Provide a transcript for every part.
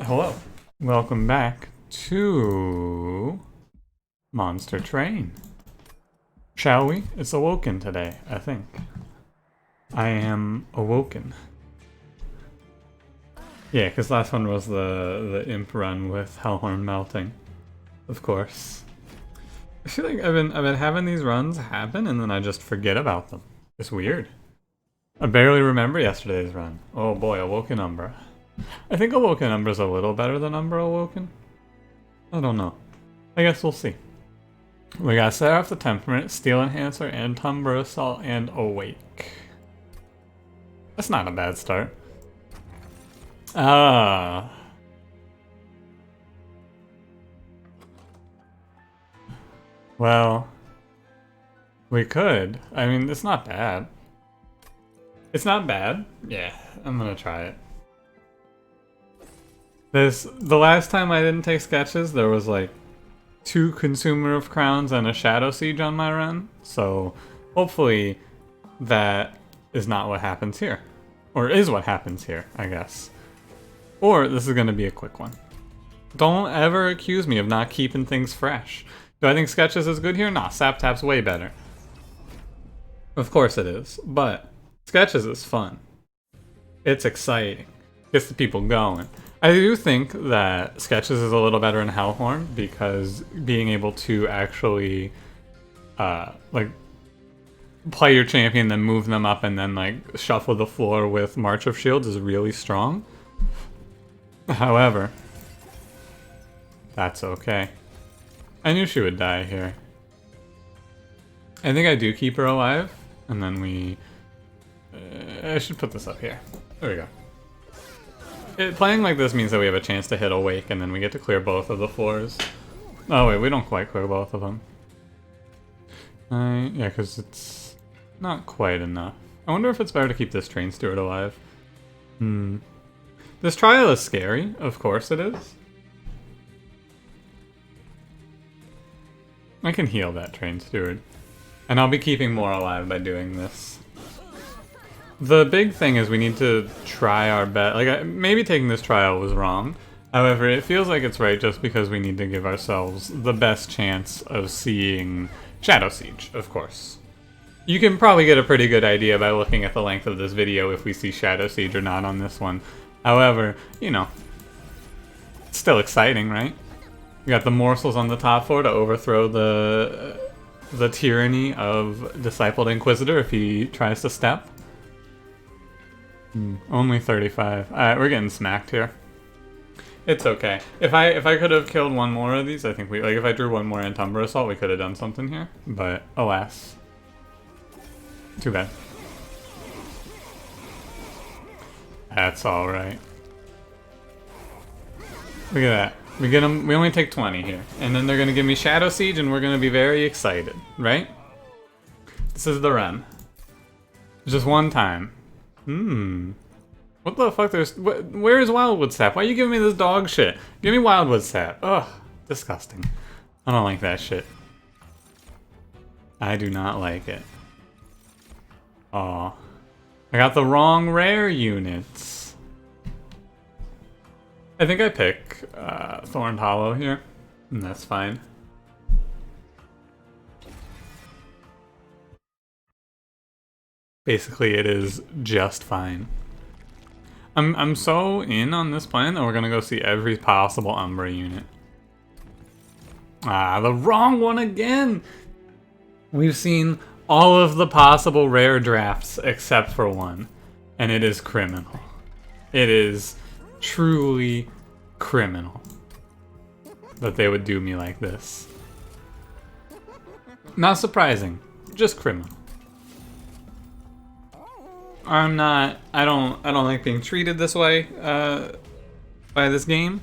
Hello. Welcome back to Monster Train. Shall we? It's Awoken today, I think. I am Awoken. Yeah, because last one was the imp run with Hellhorn melting, of course. I feel like I've been having these runs happen and then I just forget about them. It's weird. I barely remember yesterday's run. Oh boy, Awoken Umbra. I think Awoken Umbra's a little better than Umbra Awoken. I don't know. I guess we'll see. We got Set Off the Temperament, Steel Enhancer, and Umbra Assault, and Awake. That's not a bad start. Well, we could. I mean, it's not bad. It's not bad. Yeah, I'm gonna try it. The last time I didn't take sketches, there was like 2 Consumer of Crowns and a Shadow Siege on my run, so hopefully that is not what happens here. Or is what happens here, I guess. Or this is going to be a quick one. Don't ever accuse me of not keeping things fresh. Do I think sketches is good here? Nah, Sap Tap's way better. Of course it is, but sketches is fun. It's exciting. Gets the people going. I do think that sketches is a little better in Hellhorn because being able to actually like play your champion, then move them up, and then like shuffle the floor with March of Shields is really strong. However, that's okay. I knew she would die here. I think I do keep her alive, and then we... I should put this up here. There we go. Playing like this means that we have a chance to hit Awake, and then we get to clear both of the floors. Oh wait, we don't quite clear both of them. Yeah, because it's not quite enough. I wonder if it's better to keep this Train Steward alive. This trial is scary, of course it is. I can heal that Train Steward. And I'll be keeping more alive by doing this. The big thing is we need to try our best. Like, maybe taking this trial was wrong. However, it feels like it's right just because we need to give ourselves the best chance of seeing Shadow Siege, of course. You can probably get a pretty good idea by looking at the length of this video if we see Shadow Siege or not on this one. However, you know, it's still exciting, right? We got the morsels on the top floor to overthrow the tyranny of Discipled Inquisitor if he tries to step. Only 35. Alright, we're getting smacked here. It's okay. If I could have killed one more of these, I think if I drew one more Umbra Assault, we could have done something here. But alas. Too bad. That's alright. Look at that. We get them. We only take 20 here. And then they're gonna give me Shadow Siege and we're gonna be very excited, right? This is the run. Just one time. What the fuck? Where is Wildwood Sap? Why are you giving me this dog shit? Give me Wildwood Sap. Ugh, disgusting. I don't like that shit. I do not like it. Aw. I got the wrong rare units. I think I pick Thorned Hollow here, and that's fine. Basically, it is just fine. I'm so in on this plan that we're gonna go see every possible Umbra unit. Ah, the wrong one again! We've seen all of the possible rare drafts except for one, and it is criminal. It is truly criminal that they would do me like this. Not surprising, just criminal. I don't like being treated this way by this game.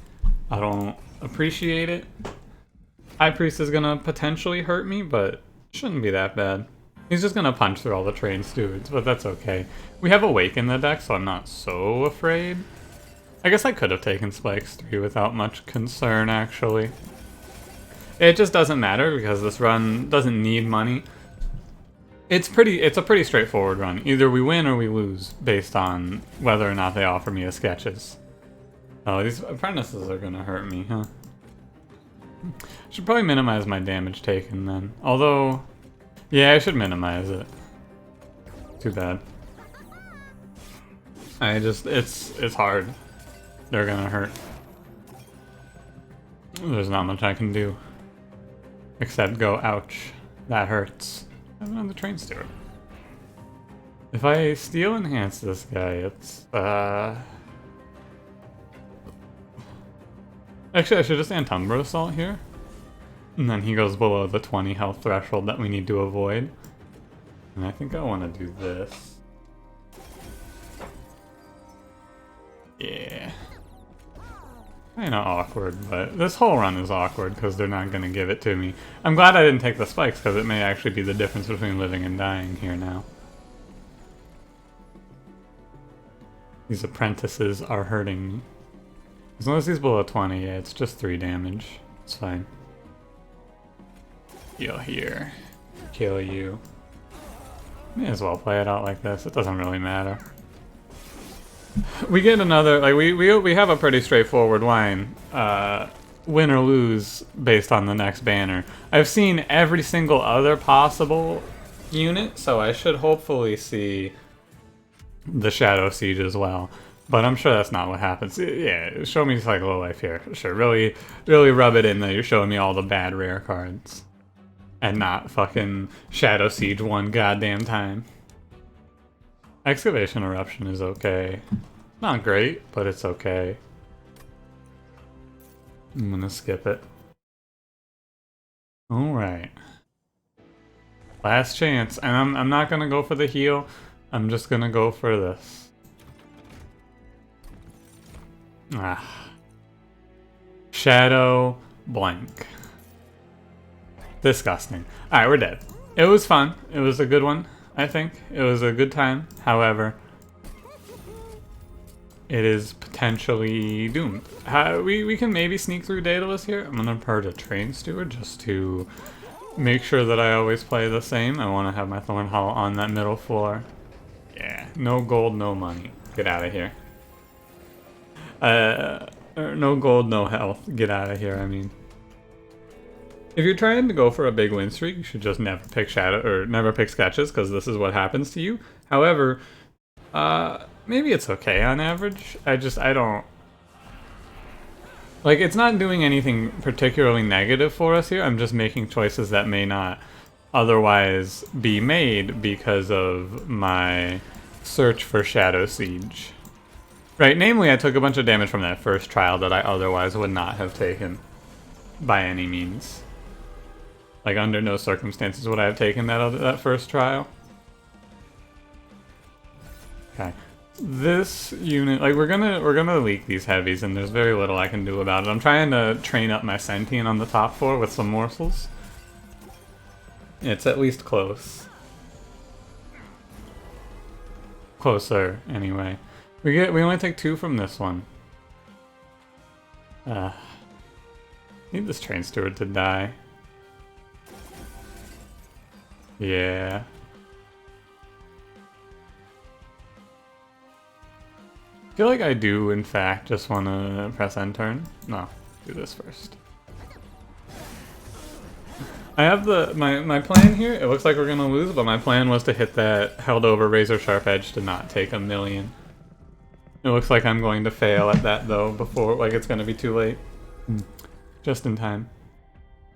I don't appreciate it. High Priest is gonna potentially hurt me, but it shouldn't be that bad. He's just gonna punch through all the Train Stewards, but that's okay. We have Awake in the deck, so I'm not so afraid. I guess I could have taken Spikes 3 without much concern, actually. It just doesn't matter because this run doesn't need money. It's a pretty straightforward run. Either we win or we lose based on whether or not they offer me a sketches. Oh, these apprentices are gonna hurt me, huh? Should probably minimize my damage taken then. Although, yeah, I should minimize it. Too bad. It's hard. They're gonna hurt. There's not much I can do. Except go, ouch. That hurts. I'm on the train steward. If I steel enhance this guy, it's, Actually, I should just Umbra Assault here. And then he goes below the 20 health threshold that we need to avoid. And I think I want to do this. Yeah. Kinda awkward, but this whole run is awkward because they're not gonna give it to me. I'm glad I didn't take the spikes because it may actually be the difference between living and dying here now. These apprentices are hurting me. As long as he's below 20, yeah, it's just 3 damage. It's fine. Heal here. Kill you. May as well play it out like this. It doesn't really matter. We get another, like, we have a pretty straightforward line. Win or lose based on the next banner. I've seen every single other possible unit, so I should hopefully see the Shadow Siege as well. But I'm sure that's not what happens. Yeah, show me like low life here. Sure, really rub it in that you're showing me all the bad rare cards. And not fucking Shadow Siege one goddamn time. Excavation Eruption is okay. Not great, but it's okay. I'm gonna skip it. Alright. Last chance. And I'm not gonna go for the heal. I'm just gonna go for this. Ah. Shadow blank. Disgusting. Alright, we're dead. It was fun. It was a good one, I think. It was a good time. However, it is potentially doomed. We can maybe sneak through Daedalus here. I'm gonna purge a Train Steward just to make sure that I always play the same. I want to have my Thorn Hull on that middle floor. Yeah, no gold, no money. Get out of here. No gold, no health. Get out of here, I mean. If you're trying to go for a big win streak, you should just never pick never pick sketches, because this is what happens to you. However, maybe it's okay on average. I don't... Like, it's not doing anything particularly negative for us here. I'm just making choices that may not otherwise be made because of my search for Shadow Siege. Right, namely, I took a bunch of damage from that first trial that I otherwise would not have taken by any means. Like, under no circumstances would I have taken that first trial. Okay. This unit, like, we're gonna leak these heavies, and there's very little I can do about it. I'm trying to train up my Sentient on the top floor with some morsels. It's at least close. Closer, anyway. We only take 2 from this one. Need this Train Steward to die. Yeah. I feel like I do, in fact, just want to press end turn. No, do this first. I have my plan here. It looks like we're gonna lose, but my plan was to hit that held over razor sharp edge to not take 1,000,000. It looks like I'm going to fail at that though before, like, it's gonna be too late. Just in time.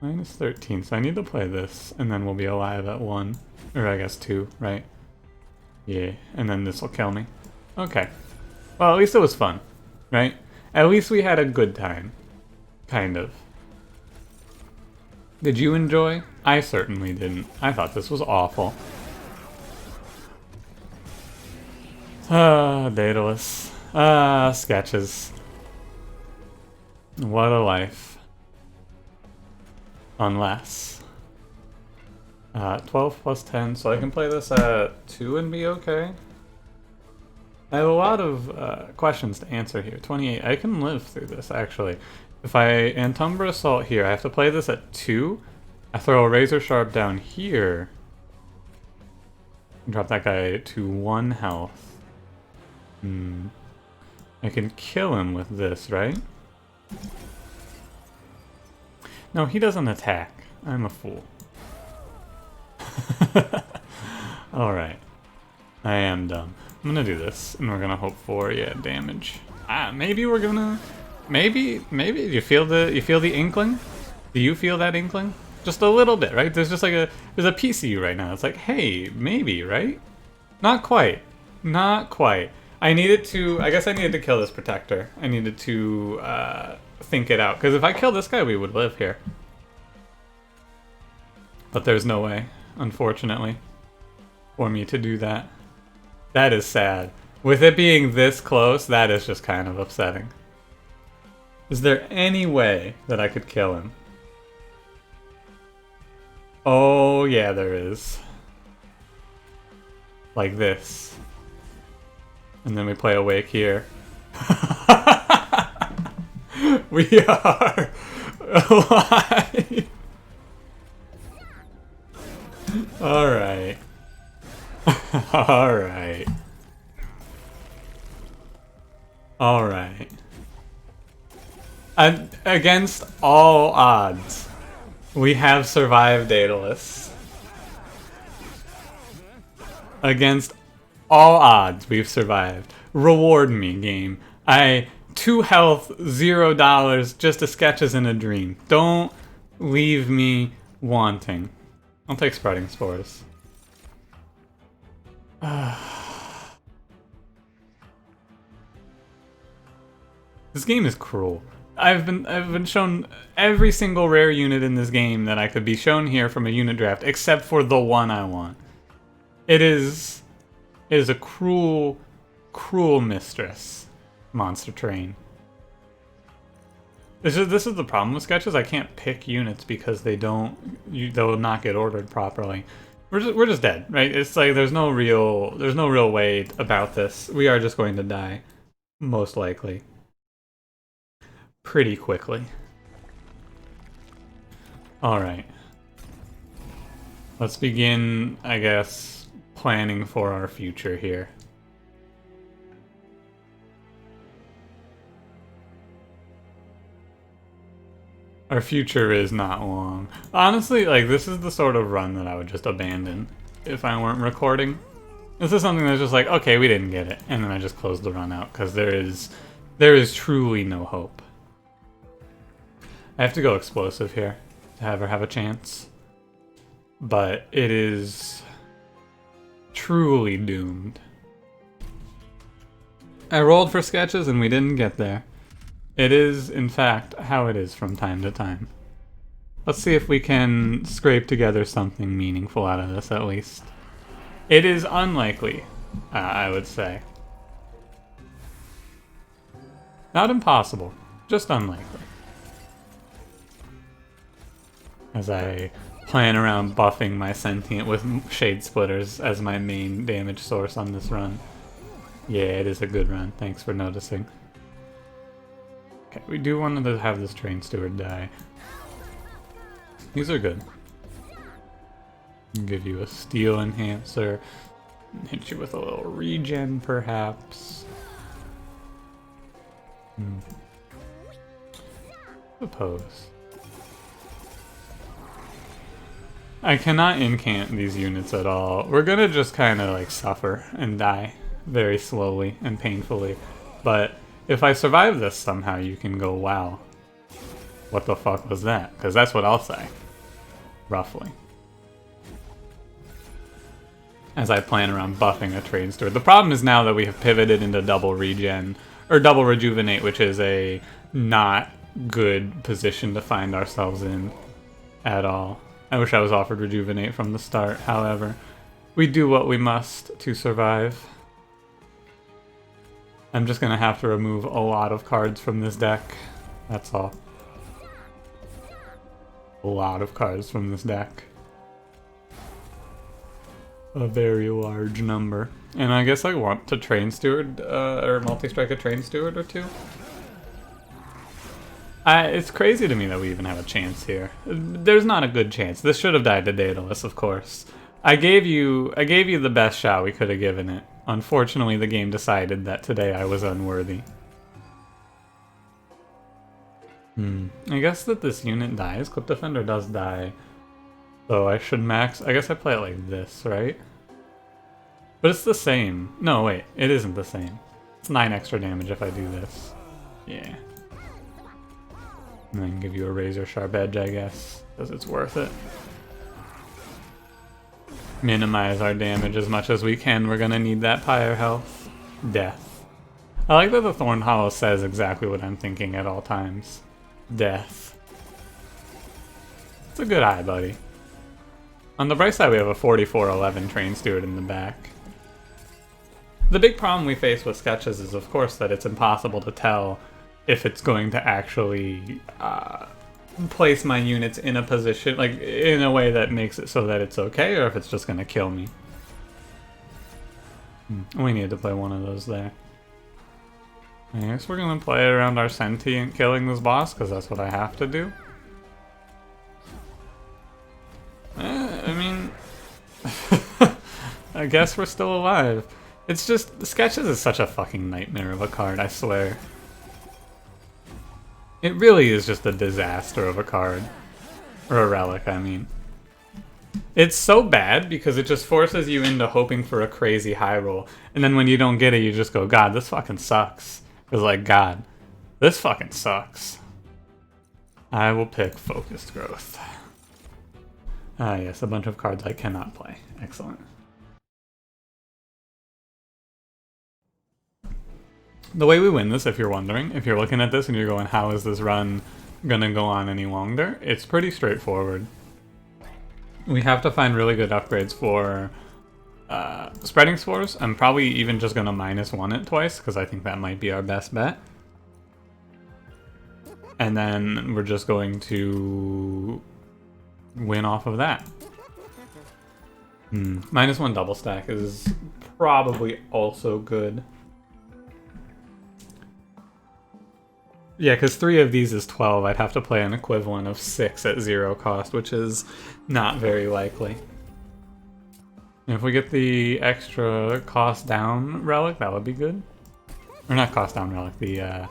Minus 13, so I need to play this, and then we'll be alive at 1. Or I guess 2, right? Yeah, and then this will kill me. Okay. Well, at least it was fun, right? At least we had a good time. Kind of. Did you enjoy? I certainly didn't. I thought this was awful. Daedalus. Sketches. What a life. Unless. 12 plus 10, so I can play this at 2 and be okay. I have a lot of questions to answer here. 28, I can live through this, actually. If I Umbra Assault here, I have to play this at 2. I throw a Razor Sharp down here. Drop that guy to 1 health. I can kill him with this, right? No, he doesn't attack. I'm a fool. Alright. I am dumb. I'm gonna do this, and we're gonna hope for, yeah, damage. Maybe we're gonna... Maybe, you feel the inkling? Do you feel that inkling? Just a little bit, right? There's just like there's a piece of you right now. It's like, hey, maybe, right? Not quite. Not quite. I guess I needed to kill this protector. I needed to think it out. Because if I kill this guy, we would live here. But there's no way, unfortunately, for me to do that. That is sad. With it being this close, that is just kind of upsetting. Is there any way that I could kill him? Oh, yeah, there is. Like this. And then we play Awake here. We are alive. Alright. Alright. Alright. And against all odds, we have survived Daedalus. Against all odds, we've survived. Reward me, game. 2 health, $0, just a sketches in a dream. Don't leave me wanting. I'll take Spreading Spores. This game is cruel. I've been shown every single rare unit in this game that I could be shown here from a unit draft, except for the one I want. It is a cruel, cruel mistress, Monster Train. This is the problem with sketches. I can't pick units because they'll not get ordered properly. We're just dead, right? It's like there's no real way about this. We are just going to die, most likely. Pretty quickly. Alright. Let's begin, I guess, planning for our future here. Our future is not long. Honestly, like, this is the sort of run that I would just abandon if I weren't recording. This is something that's just like, okay, we didn't get it, and then I just close the run out, because there is truly no hope. I have to go explosive here to ever have a chance. But it is truly doomed. I rolled for sketches and we didn't get there. It is, in fact, how it is from time to time. Let's see if we can scrape together something meaningful out of this, at least. It is unlikely, I would say. Not impossible, just unlikely. As I plan around buffing my Sentient with Shade Splitters as my main damage source on this run. Yeah, it is a good run. Thanks for noticing. Okay, we do want to have this Train Steward die. These are good. Give you a Steel Enhancer. Hit you with a little regen, perhaps. Suppose. I cannot incant these units at all. We're gonna just kind of like suffer and die very slowly and painfully. But if I survive this somehow, you can go, wow, what the fuck was that? Because that's what I'll say, roughly. As I plan around buffing a Train Steward. The problem is now that we have pivoted into double regen, or double rejuvenate, which is a not good position to find ourselves in at all. I wish I was offered rejuvenate from the start, however. We do what we must to survive. I'm just gonna have to remove a lot of cards from this deck. That's all. A lot of cards from this deck. A very large number. And I guess I want to Train Steward, or multi-strike a Train Steward or two. It's crazy to me that we even have a chance here. There's not a good chance. This should have died to Daedalus, of course. I gave you the best shot we could have given it. Unfortunately, the game decided that today I was unworthy. I guess that this unit dies. Clip Defender does die. So I should max... I guess I play it like this, right? But it's the same. No, wait. It isn't the same. It's 9 extra damage if I do this. Yeah. And then give you a razor sharp edge, I guess. Because it's worth it. Minimize our damage as much as we can. We're gonna need that pyre health. Death. I like that the Thorn Hollow says exactly what I'm thinking at all times. Death. It's a good eye, buddy. On the bright side, we have a 4411 Train Steward in the back. The big problem we face with sketches is, of course, that it's impossible to tell if it's going to actually place my units in a position, like, in a way that makes it so that it's okay, or if it's just going to kill me. We need to play one of those there. I guess we're going to play around our sentient killing this boss, because that's what I have to do. I mean... I guess we're still alive. It's just, the Sketches is such a fucking nightmare of a card, I swear. It really is just a disaster of a card. Or a relic, I mean. It's so bad because it just forces you into hoping for a crazy high roll. And then when you don't get it, you just go, God, this fucking sucks. It's like, God, this fucking sucks. I will pick Focused Growth. Ah, yes, a bunch of cards I cannot play. Excellent. The way we win this, if you're wondering, if you're looking at this and you're going, how is this run gonna go on any longer? It's pretty straightforward. We have to find really good upgrades for Spreading Spores. I'm probably even just gonna -1 it twice, because I think that might be our best bet. And then we're just going to win off of that. -1 double stack is probably also good. Yeah, because 3 of these is 12. I'd have to play an equivalent of 6 at 0 cost, which is not very likely. And if we get the extra cost down relic, that would be good. Or not cost down relic, the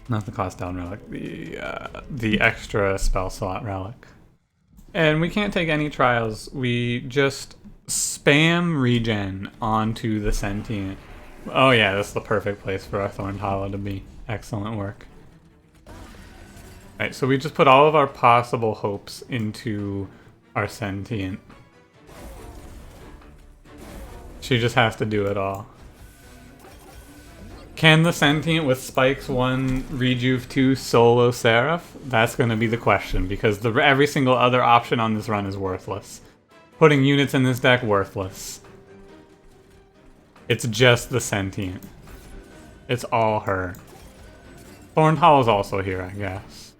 not the cost down relic, the extra spell slot relic. And we can't take any trials. We just spam regen onto the sentient. Oh yeah, that's the perfect place for our Thorned Hollow to be. Excellent work. Right, so we just put all of our possible hopes into our sentient. She just has to do it all. Can the sentient with Spikes 1, Rejuve 2 solo Seraph? That's going to be the question, because every single other option on this run is worthless. Putting units in this deck, worthless. It's just the sentient. It's all her. Thorned Hollow's also here, I guess.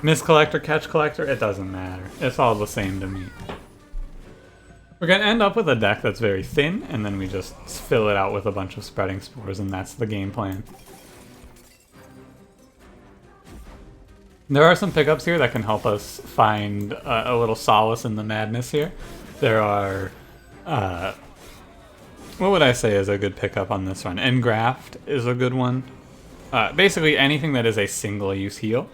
Miss Collector, Catch Collector, it doesn't matter. It's all the same to me. We're gonna end up with a deck that's very thin, and then we just fill it out with a bunch of Spreading Spores, and that's the game plan. There are some pickups here that can help us find a little solace in the madness here. There are... what would I say is a good pickup on this run? Engraft is a good one. Basically anything that is a single-use heal.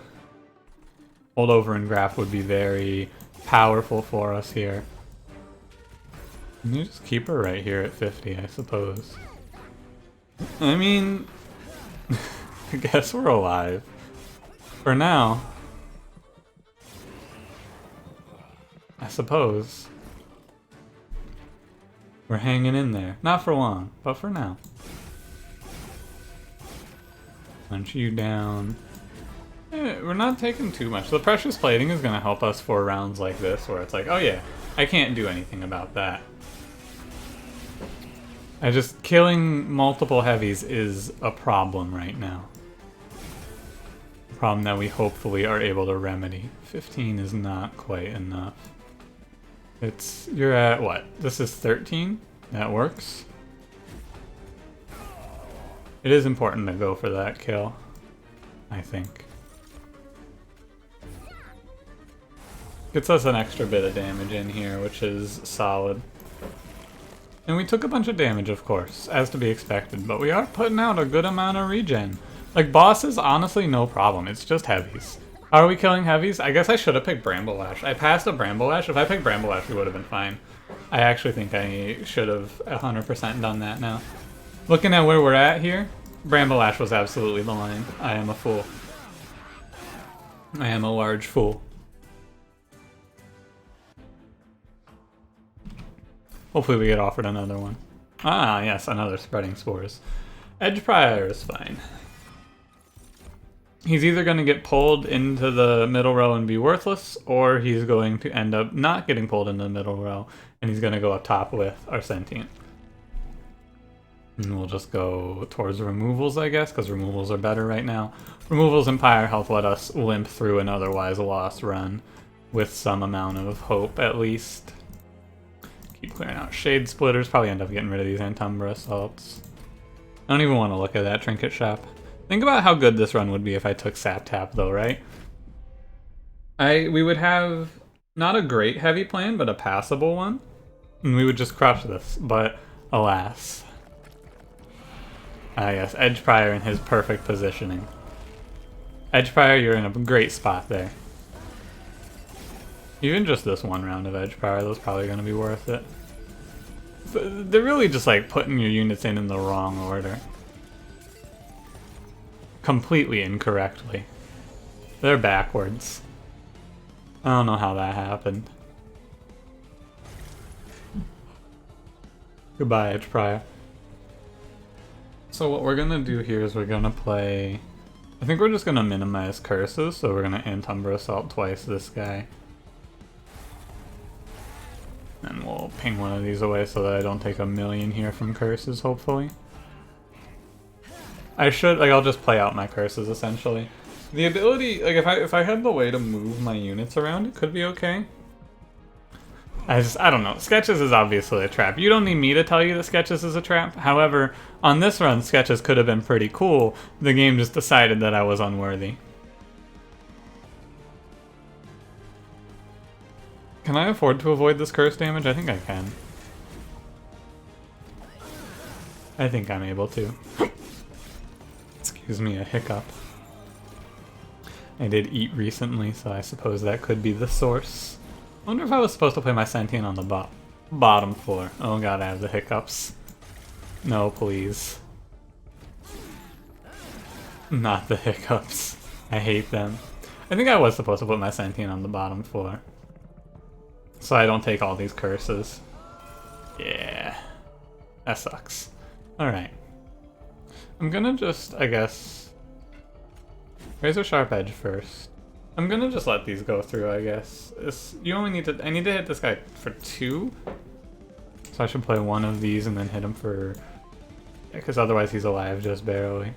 Hold over Engraft would be very powerful for us here. And you just keep her right here at 50, I suppose. I mean, I guess we're alive. For now. I suppose. We're hanging in there. Not for long, but for now. Punch you down. We're not taking too much. The Precious Plating is going to help us for rounds like this, where it's like, oh yeah, I can't do anything about that. Killing multiple heavies is a problem right now. A problem that we hopefully are able to remedy. 15 is not quite enough. You're at what? This is 13? That works. It is important to go for that kill, I think. Gets us an extra bit of damage in here, which is solid. And we took a bunch of damage, of course, as to be expected, but we are putting out a good amount of regen. Like, bosses, honestly, no problem. It's just heavies. Are we killing heavies? I guess I should have picked Bramble Lash. I passed a Bramble Lash. If I picked Bramble Lash, we would have been fine. I actually think I should have 100% done that now. Looking at where we're at here, Bramble Lash was absolutely the line. I am a fool. I am a large fool. Hopefully we get offered another one. Ah, yes, another Spreading Spores. Edge Prior is fine. He's either going to get pulled into the middle row and be worthless, or he's going to end up not getting pulled into the middle row, and he's going to go up top with our Sentient. And we'll just go towards removals, I guess, because removals are better right now. Removals and Pyre Health let us limp through an otherwise lost run with some amount of hope, at least. Keep clearing out Shade Splitters, probably end up getting rid of these Umbra Assaults. I don't even want to look at that Trinket Shop. Think about how good this run would be if I took Sap Tap, though, right? We would have not a great heavy plan, but a passable one. And we would just crush this, but alas. Ah yes, Edge Prior in his perfect positioning. Edge Prior, you're in a great spot there. Even just this one round of Edge Prior, that's probably going to be worth it. They're really just like putting your units in the wrong order. Completely incorrectly. They're backwards. I don't know how that happened. Goodbye, Edge Prior. So what we're gonna do here is we're gonna play... I think we're just gonna minimize curses, so we're gonna Umbra Assault twice this guy. And we'll ping one of these away so that I don't take 1,000,000 here from curses, hopefully. I should, like, I'll just play out my curses, essentially. The ability, like, if I had the way to move my units around, it could be okay. I don't know. Sketches is obviously a trap. You don't need me to tell you that Sketches is a trap. However, on this run, Sketches could have been pretty cool. The game just decided that I was unworthy. Can I afford to avoid this curse damage? I think I can. I think I'm able to. Excuse me, a hiccup. I did eat recently, so I suppose that could be the source. I wonder if I was supposed to play my Sentient on the bottom floor. Oh god, I have the hiccups. No, please. Not the hiccups. I hate them. I think I was supposed to put my Sentient on the bottom floor. So I don't take all these curses. Yeah. That sucks. Alright. I'm gonna just, I guess... Razor Sharp Edge first. I'm gonna just let these go through, I guess. You only need to... I need to hit this guy for 2. So I should play one of these and then hit him for... Yeah, because otherwise he's alive just barely.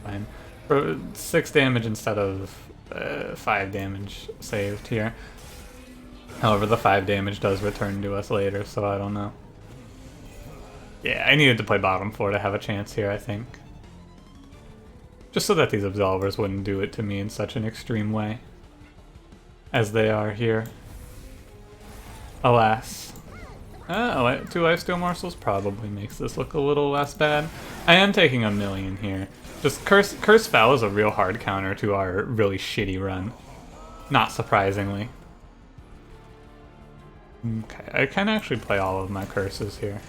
Fine. For 6 damage instead of 5 damage saved here. However, the 5 damage does return to us later, so I don't know. Yeah, I needed to play bottom floor to have a chance here, I think. Just so that these Absolvers wouldn't do it to me in such an extreme way. As they are here. Alas. 2 Lifesteal Morsels probably makes this look a little less bad. I am taking 1,000,000 here. Just Curse Fel is a real hard counter to our really shitty run. Not surprisingly. Okay, I can actually play all of my curses here.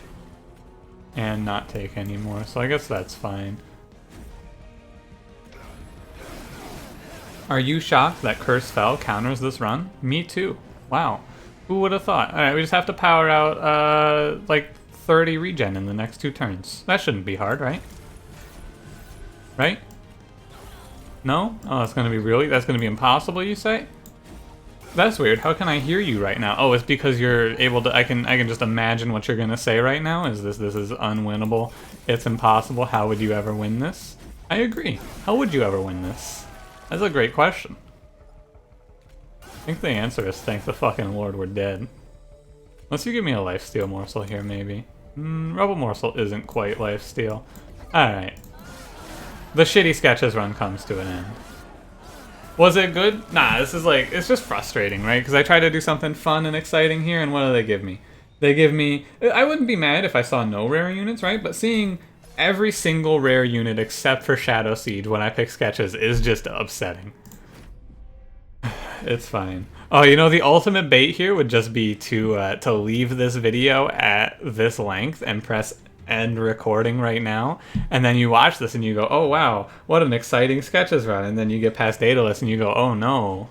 And not take any more, so I guess that's fine. Are you shocked that Curse Fel counters this run? Me too. Wow. Who would have thought? Alright, we just have to power out, like, 30 regen in the next 2 turns. That shouldn't be hard, right? Right? No? Oh, that's gonna be that's gonna be impossible, you say? That's weird. How can I hear you right now? Oh, it's because you're able to... I can just imagine what you're gonna say right now. This is unwinnable. It's impossible. How would you ever win this? I agree. How would you ever win this? That's a great question. I think the answer is thank the fucking Lord we're dead. Unless you give me a lifesteal morsel here, maybe. Rebel morsel isn't quite lifesteal. Alright. The shitty Sketches run comes to an end. Was it good? Nah, this is like, it's just frustrating, right? Because I try to do something fun and exciting here, and what do they give me? They give me, I wouldn't be mad if I saw no rare units, right? But seeing every single rare unit except for Shadow Siege when I pick sketches is just upsetting. It's fine. Oh, you know, the ultimate bait here would just be to leave this video at this length and press end recording right now, and then you watch this and you go, oh wow, what an exciting sketches run, and then you get past Daedalus and you go, oh no.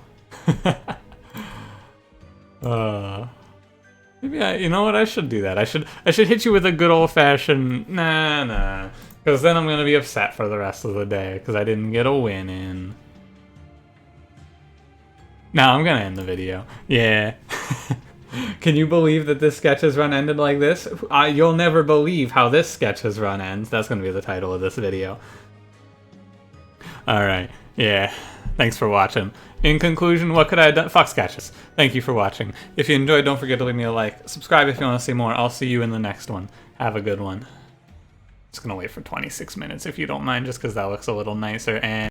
Maybe you know what, I should do that. I should hit you with a good old-fashioned nah, because then I'm gonna be upset for the rest of the day because I didn't get a win in. Now I'm gonna end the video. Yeah. Can you believe that this sketches run ended like this? You'll never believe how this sketches run ends. That's gonna be the title of this video. Alright, yeah. Thanks for watching. In conclusion, what could I have done? Fuck sketches. Thank you for watching. If you enjoyed, don't forget to leave me a like. Subscribe if you want to see more. I'll see you in the next one. Have a good one. Just gonna wait for 26 minutes if you don't mind, just because that looks a little nicer. And